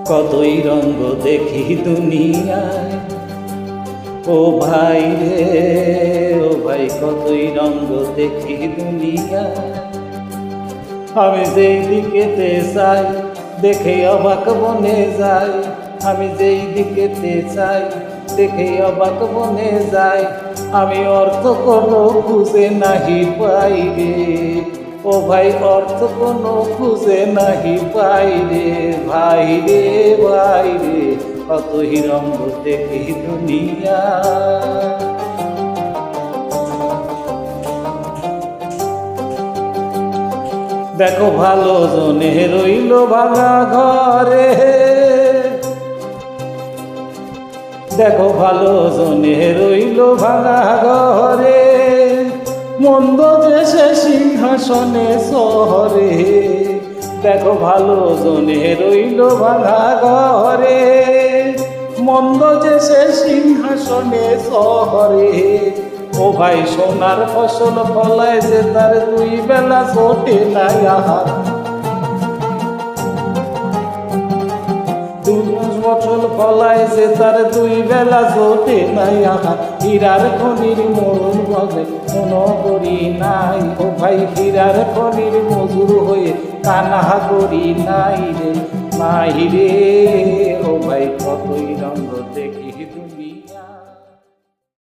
কতই রঙ্গ দেখি দুনিয়ায়, ও ভাই রে ও ভাই, কতই রঙ্গ দেখি দুনিয়ায়। আমি যেই দিকেতে চাই দেখে অবাক বনে যাই, আমি যেই দিকেতে চাই দেখে অবাক বনে যাই। আমি অর্থ কোনো খুঁজে নাহি পাই রে, ও ভাই অর্থ কোনো খুঁজে নাহি পাই রে। ভাই রে ভাই রে, কতই রঙ্গ দেখি দুনিয়া। দেখো ভালো জনে রইল ভাঙা ঘরে, দেখো ভালো জনে রইল ভাঙা ঘরে। মন্দ যে সে সিংহাসনে শহরে, দেখো ভালো জনে রইল ভাঙা ঘরে। মন্দ যে সে সিংহাসনে শহরে, ও ভাই সোনার ফসল ফলায় যে তার দুই বেলা ছোটে নাই আহার। ফসল ফলায় যে তার দুই বেলা ছোটে নাই আহার। হীরার খনির মরুন বাজে কোনো করি নাই, ও ভাই হীরার খনির মজুর হয়ে কানা করি নাই রে, নাই রে ও ভাই, কতই রঙ